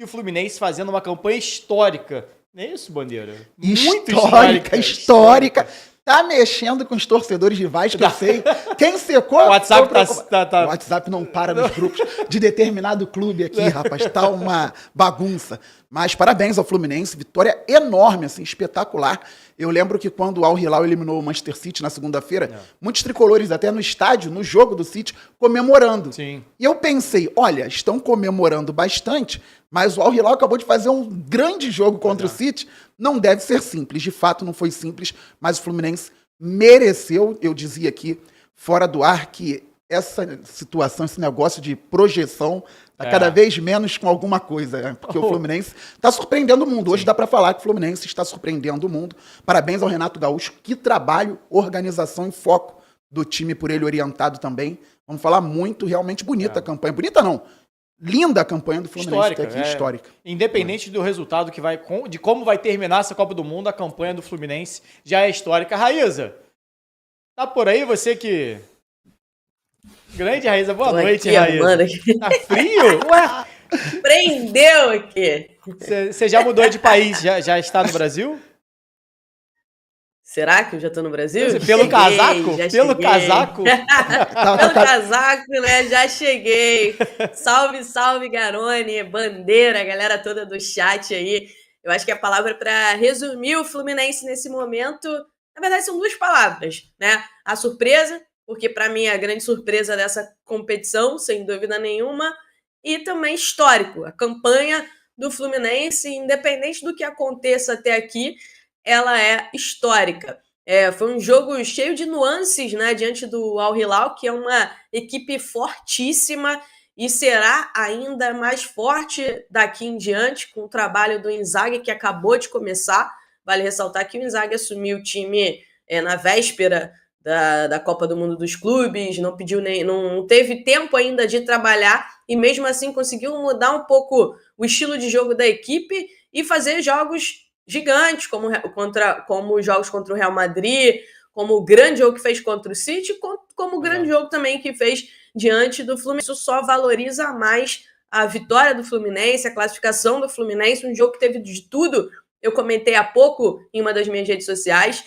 e o Fluminense fazendo uma campanha histórica. Não é isso, Bandeira? Muito histórica. Tá mexendo com os torcedores rivais, que eu sei. Quem secou... O WhatsApp O WhatsApp não para nos grupos de determinado clube aqui, rapaz. Tá uma bagunça. Mas parabéns ao Fluminense. Vitória enorme, assim, espetacular. Eu lembro que quando o Al Hilal eliminou o Manchester City na segunda-feira, muitos tricolores até no estádio, no jogo do City, comemorando. Sim. E eu pensei, olha, estão comemorando bastante, mas o Al Hilal acabou de fazer um grande jogo contra o City. Não deve ser simples. De fato, não foi simples, mas o Fluminense mereceu. Eu dizia aqui, fora do ar, que essa situação, esse negócio de projeção, tá cada vez menos com alguma coisa, né? Porque o Fluminense está surpreendendo o mundo. Hoje dá para falar que o Fluminense está surpreendendo o mundo. Parabéns ao Renato Gaúcho. Que trabalho, organização e foco do time, por ele orientado também. Vamos falar muito, realmente bonita a campanha. Bonita não. Linda a campanha do Fluminense Histórica, até aqui, histórica. Independente do resultado de como vai terminar essa Copa do Mundo, a campanha do Fluminense já é histórica. Raíza, tá por aí você que... Grande Raíza, boa noite, aqui, Raíza. Aqui. Tá frio? Ué? Prendeu aqui. Você já mudou de país? Já está no Brasil? Será que eu já tô no Brasil? Pelo casaco? Pelo casaco? Pelo casaco, né? Já cheguei. Salve, salve, Garone, Bandeira, a galera toda do chat aí. Eu acho que a palavra para resumir o Fluminense nesse momento, na verdade, são duas palavras, né? A surpresa, porque para mim é a grande surpresa dessa competição, sem dúvida nenhuma, e também histórico. A campanha do Fluminense, independente do que aconteça até aqui, ela é histórica. Foi um jogo cheio de nuances, né, diante do Al Hilal, que é uma equipe fortíssima e será ainda mais forte daqui em diante, com o trabalho do Inzaghi, que acabou de começar. Vale ressaltar que o Inzaghi assumiu o time na véspera da Copa do Mundo dos Clubes, não teve tempo ainda de trabalhar e mesmo assim conseguiu mudar um pouco o estilo de jogo da equipe e fazer jogos gigantes, como jogos contra o Real Madrid, como o grande jogo que fez contra o City, como o grande jogo também que fez diante do Fluminense. Isso só valoriza mais a vitória do Fluminense, a classificação do Fluminense, um jogo que teve de tudo. Eu comentei há pouco em uma das minhas redes sociais,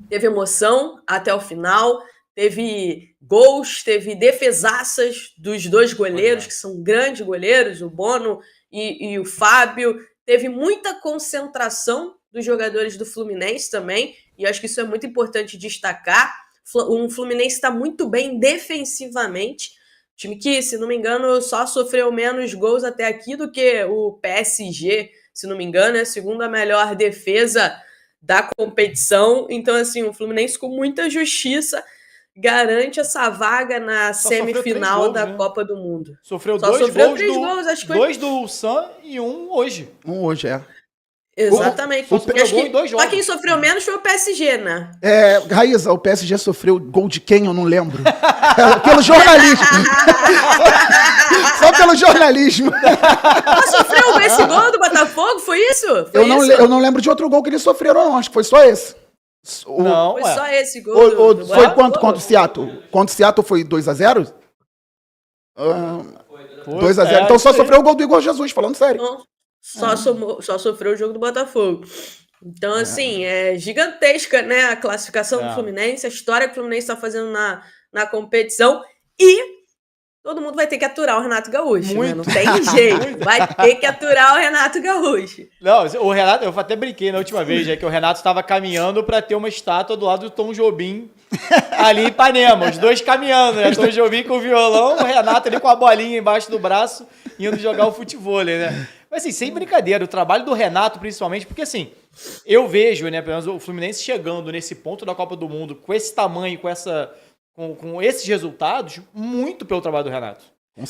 teve emoção até o final, teve gols, teve defesaças dos dois goleiros, que são grandes goleiros, o Bono e o Fábio. Teve muita concentração dos jogadores do Fluminense também, e acho que isso é muito importante destacar. O Fluminense está muito bem defensivamente, time que, se não me engano, só sofreu menos gols até aqui do que o PSG, se não me engano, é a segunda melhor defesa da competição. Então, assim, o Fluminense com muita justiça garante essa vaga na semifinal da Copa do Mundo. Sofreu Só dois sofreu gols, três gols, acho que foi. dois do Sam e um hoje. Um hoje, Exatamente. Só sofreu gol em dois jogos. Só quem sofreu menos foi o PSG, né? Raíza, o PSG sofreu gol de quem? Eu não lembro. Pelo jornalismo. Só pelo jornalismo. Ela sofreu esse gol do Botafogo? Foi isso? Eu não lembro de outro gol que eles sofreram, não. Acho que foi só esse. Foi só esse gol. Do foi quanto contra o Seattle? Contra o Seattle foi 2-0? 2-0. Então só sofreu o gol do Igor Jesus, falando sério. Não, só sofreu o jogo do Botafogo. Então, assim, é gigantesca, né, a classificação do Fluminense, a história que o Fluminense está fazendo na competição, e todo mundo vai ter que aturar o Renato Gaúcho, né? Não tem jeito. Vai ter que aturar o Renato Gaúcho. Não, o Renato, eu até brinquei na última vez, que o Renato estava caminhando para ter uma estátua do lado do Tom Jobim ali em Ipanema. Os dois caminhando, né? Tom Jobim com o violão, o Renato ali com a bolinha embaixo do braço, indo jogar o futebol, né? Mas assim, sem brincadeira, o trabalho do Renato principalmente, porque assim, eu vejo, né, pelo menos o Fluminense chegando nesse ponto da Copa do Mundo, com esse tamanho, com esses resultados, muito pelo trabalho do Renato.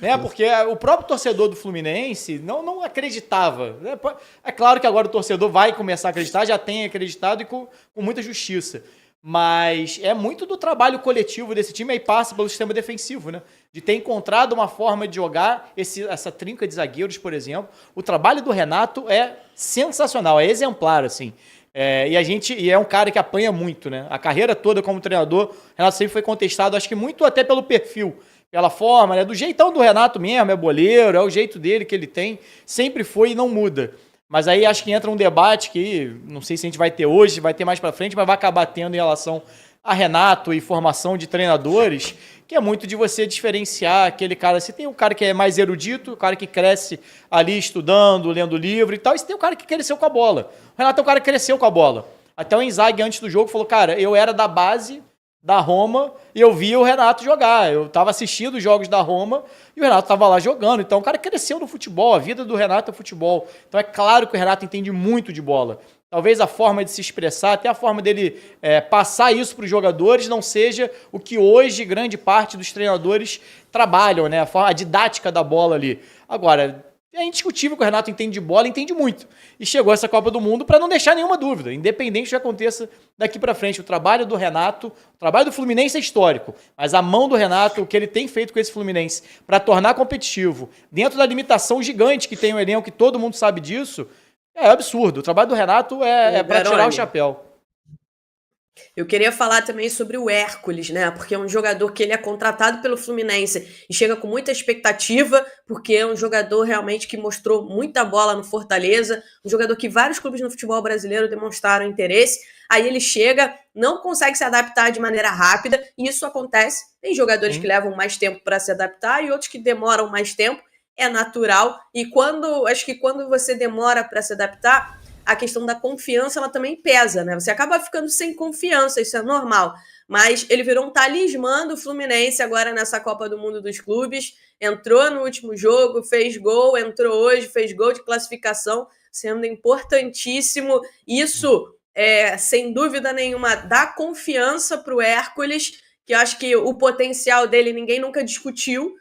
Né? Porque o próprio torcedor do Fluminense não acreditava. Né? É claro que agora o torcedor vai começar a acreditar, já tem acreditado e com muita justiça. Mas é muito do trabalho coletivo desse time, aí passa pelo sistema defensivo, né? De ter encontrado uma forma de jogar essa trinca de zagueiros, por exemplo. O trabalho do Renato é sensacional, é exemplar, assim. E é um cara que apanha muito, né? A carreira toda como treinador, o Renato sempre foi contestado, acho que muito até pelo perfil. pela forma, né? Do jeitão do Renato mesmo, é boleiro, é o jeito dele que ele tem, sempre foi e não muda. Mas aí acho que entra um debate que não sei se a gente vai ter hoje, vai ter mais pra frente, mas vai acabar tendo em relação a Renato e formação de treinadores, que é muito de você diferenciar aquele cara. Você tem o cara que é mais erudito, o cara que cresce ali estudando, lendo livro e tal, e você tem o cara que cresceu com a bola. O Renato é um cara que cresceu com a bola. Até o Inzaghi, antes do jogo, falou, cara, eu era da base da Roma e eu via o Renato jogar. Eu estava assistindo os jogos da Roma e o Renato estava lá jogando. Então o cara cresceu no futebol, a vida do Renato é futebol. Então é claro que o Renato entende muito de bola. Talvez a forma de se expressar, até a forma dele passar isso para os jogadores não seja o que hoje grande parte dos treinadores trabalham, né? A didática da bola ali. Agora, é indiscutível que o Renato entende de bola, entende muito. E chegou essa Copa do Mundo para não deixar nenhuma dúvida, independente do que aconteça daqui para frente. O trabalho do Renato, o trabalho do Fluminense é histórico, mas a mão do Renato, o que ele tem feito com esse Fluminense para tornar competitivo, dentro da limitação gigante que tem o elenco, que todo mundo sabe disso, é absurdo. O trabalho do Renato é para tirar o chapéu. Eu queria falar também sobre o Hércules, né? Porque é um jogador que ele é contratado pelo Fluminense e chega com muita expectativa, porque é um jogador realmente que mostrou muita bola no Fortaleza, um jogador que vários clubes no futebol brasileiro demonstraram interesse. Aí ele chega, não consegue se adaptar de maneira rápida, e isso acontece. Tem jogadores que levam mais tempo para se adaptar e outros que demoram mais tempo. É natural. E acho que quando você demora para se adaptar, a questão da confiança, ela também pesa, né? Você acaba ficando sem confiança, isso é normal. Mas ele virou um talismã do Fluminense agora nessa Copa do Mundo dos Clubes. Entrou no último jogo, fez gol, entrou hoje, fez gol de classificação, sendo importantíssimo. Isso, sem dúvida nenhuma, dá confiança para o Hércules, que eu acho que o potencial dele ninguém nunca discutiu.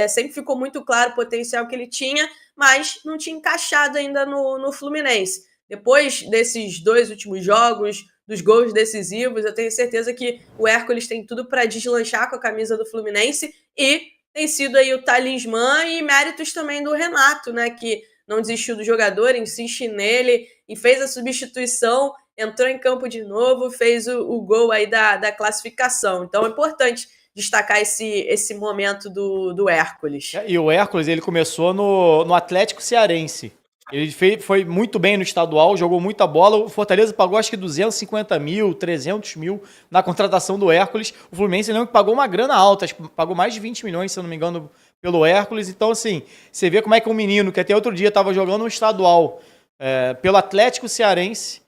Sempre ficou muito claro o potencial que ele tinha, mas não tinha encaixado ainda no Fluminense. Depois desses 2 últimos jogos, dos gols decisivos, eu tenho certeza que o Hércules tem tudo para deslanchar com a camisa do Fluminense e tem sido aí o talismã e méritos também do Renato, né, que não desistiu do jogador, insiste nele e fez a substituição, entrou em campo de novo, fez o gol aí da classificação. Então é importante destacar esse momento do Hércules. E o Hércules, ele começou no Atlético Cearense. Ele foi muito bem no estadual, jogou muita bola. O Fortaleza pagou acho que 250 mil, 300 mil na contratação do Hércules. O Fluminense lembra que pagou uma grana alta, acho que pagou mais de 20 milhões, se eu não me engano, pelo Hércules. Então, assim, você vê como é que um menino que até outro dia estava jogando um estadual pelo Atlético Cearense,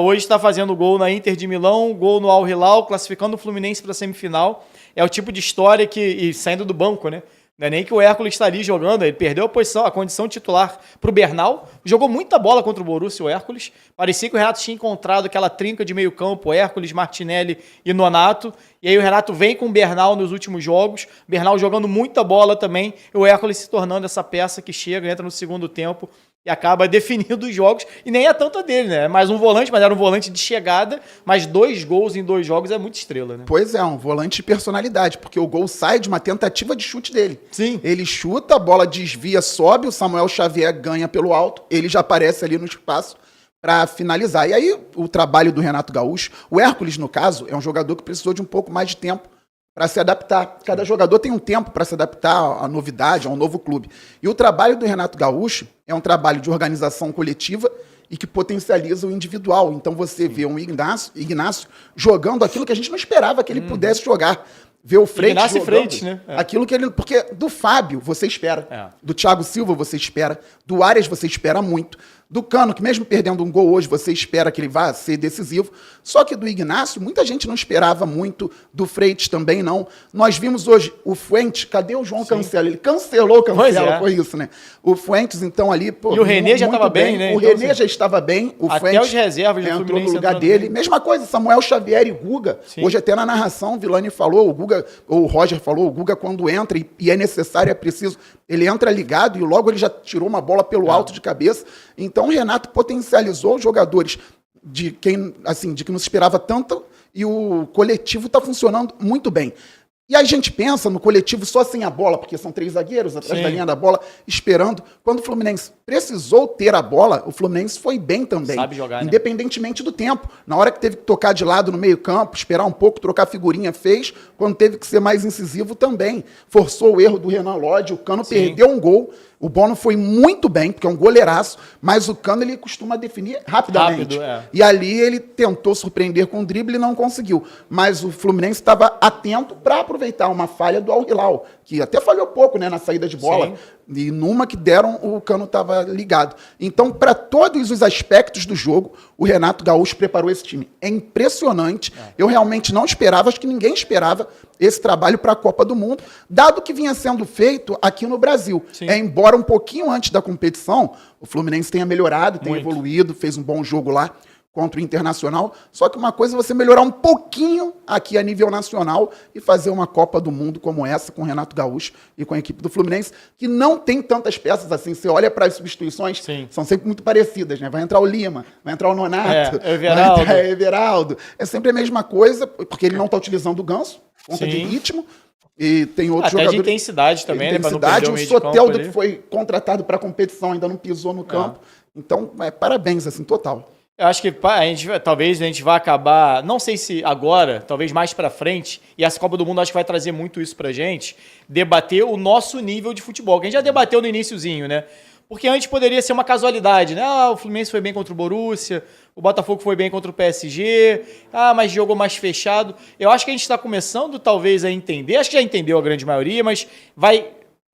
hoje está fazendo gol na Inter de Milão, gol no Al Hilal, classificando o Fluminense para a semifinal. É o tipo de história e saindo do banco, né? Não é nem que o Hércules está ali jogando, ele perdeu a condição titular para o Bernal, jogou muita bola contra o Borussia, o Hércules. Parecia que o Renato tinha encontrado aquela trinca de meio campo, Hércules, Martinelli e Nonato. E aí o Renato vem com o Bernal nos últimos jogos, Bernal jogando muita bola também, e o Hércules se tornando essa peça que chega, entra no segundo tempo e acaba definindo os jogos, e nem é tanto a dele, né? É mais um volante, mas era um volante de chegada, mas 2 gols em 2 jogos é muita estrela, né? Pois é, um volante de personalidade, porque o gol sai de uma tentativa de chute dele. Sim. Ele chuta, a bola desvia, sobe, o Samuel Xavier ganha pelo alto, ele já aparece ali no espaço para finalizar. E aí o trabalho do Renato Gaúcho, o Hércules, no caso, é um jogador que precisou de um pouco mais de tempo para se adaptar. Cada jogador tem um tempo para se adaptar à novidade, a um novo clube. E o trabalho do Renato Gaúcho é um trabalho de organização coletiva e que potencializa o individual. Então você vê um Ignacio jogando aquilo que a gente não esperava que ele pudesse jogar. Ver o Freitas jogando Freitas, né? aquilo que ele... Porque do Fábio você espera, do Thiago Silva você espera, do Arias você espera muito, do Cano, que mesmo perdendo um gol hoje, você espera que ele vá ser decisivo. Só que do Ignacio, muita gente não esperava muito, do Freitas também não. Nós vimos hoje o Fuentes, cadê o João Cancelo? Ele cancelou o Cancelo, foi isso, né? O Fuentes, então, ali... Pô, e o René já estava bem, né? O então, René já estava bem, o até Fuentes os reservas do entrou no lugar dele. Bem. Mesma coisa, Samuel Xavier e Guga. Sim. Hoje até na narração, o Vilani falou, o Roger falou, o Guga quando entra e é necessário, é preciso, ele entra ligado e logo ele já tirou uma bola pelo alto de cabeça. Então o Renato potencializou os jogadores de que não se esperava tanto e o coletivo está funcionando muito bem. E a gente pensa no coletivo só sem a bola, porque são 3 zagueiros atrás da linha da bola, esperando. Quando o Fluminense precisou ter a bola, o Fluminense foi bem também. Sabe jogar, né? Independentemente do tempo. Na hora que teve que tocar de lado no meio-campo, esperar um pouco, trocar figurinha, fez. Quando teve que ser mais incisivo também. Forçou o erro do Renan Lodge, o Cano perdeu um gol. O Bono foi muito bem, porque é um goleiraço, mas o Cano ele costuma definir rapidamente. E ali ele tentou surpreender com o drible e não conseguiu. Mas o Fluminense estava atento para aproveitar uma falha do Al Hilal, que até falhou pouco, né, na saída de bola. Sim. E numa que deram, o Cano estava ligado. Então, para todos os aspectos do jogo, o Renato Gaúcho preparou esse time. É impressionante. Eu realmente não esperava, acho que ninguém esperava esse trabalho para a Copa do Mundo, dado que vinha sendo feito aqui no Brasil. Embora um pouquinho antes da competição, o Fluminense tenha melhorado, tenha evoluído, fez um bom jogo lá contra o Internacional. Só que uma coisa é você melhorar um pouquinho aqui a nível nacional e fazer uma Copa do Mundo como essa, com o Renato Gaúcho e com a equipe do Fluminense, que não tem tantas peças assim. Você olha para as substituições, são sempre muito parecidas, né? Vai entrar o Lima, vai entrar o Nonato, vai entrar o Everaldo. É sempre a mesma coisa, porque ele não está utilizando o Ganso, conta de ritmo. E tem outros jogadores. De intensidade também, né? Intensidade. O Soteldo, que foi contratado para a competição, ainda não pisou no campo. Então, parabéns, assim, total. Eu acho que talvez a gente vá acabar, não sei se agora, talvez mais pra frente, e essa Copa do Mundo acho que vai trazer muito isso pra gente, debater o nosso nível de futebol, que a gente já debateu no iniciozinho, né? Porque antes poderia ser uma casualidade, né? O Fluminense foi bem contra o Borussia, o Botafogo foi bem contra o PSG, mas jogou mais fechado. Eu acho que a gente está começando talvez a entender, acho que já entendeu a grande maioria, mas vai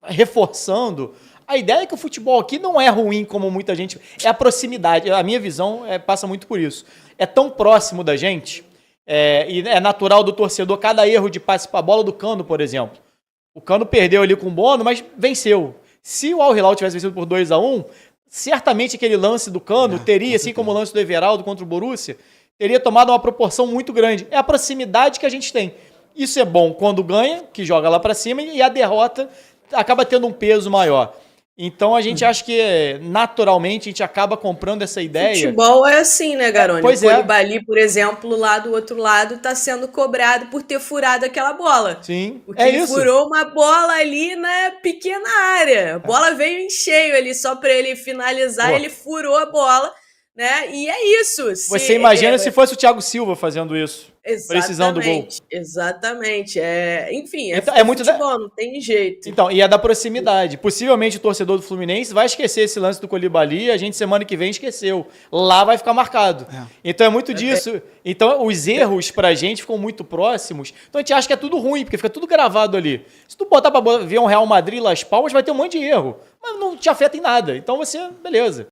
reforçando. A ideia é que o futebol aqui não é ruim como muita gente... É a proximidade. A minha visão passa muito por isso. É tão próximo da gente, e é natural do torcedor cada erro de passe para a bola do Cano, por exemplo. O Cano perdeu ali com o Bono, mas venceu. Se o Al Hilal tivesse vencido por 2-1, certamente aquele lance do Cano teria, assim como o lance do Everaldo contra o Borussia, teria tomado uma proporção muito grande. É a proximidade que a gente tem. Isso é bom quando ganha, que joga lá para cima, e a derrota acaba tendo um peso maior. Então a gente acha que naturalmente a gente acaba comprando essa ideia. Futebol é assim, né, Garoni? Pois o Koulibaly, por exemplo, lá do outro lado, está sendo cobrado por ter furado aquela bola. Sim, porque ele furou uma bola ali na pequena área. A bola veio em cheio ali, só para ele finalizar, ele furou a bola, né? E é isso. Você imagina se fosse o Thiago Silva fazendo isso. Precisando do gol. Exatamente. Enfim, então, é muito futebol, não tem jeito. Então, e é da proximidade. Possivelmente o torcedor do Fluminense vai esquecer esse lance do Koulibaly, a gente semana que vem esqueceu. Lá vai ficar marcado. Então é muito disso. Então os erros pra gente ficam muito próximos. Então a gente acha que é tudo ruim, porque fica tudo gravado ali. Se tu botar pra ver um Real Madrid Las Palmas, vai ter um monte de erro. Mas não te afeta em nada. Então beleza.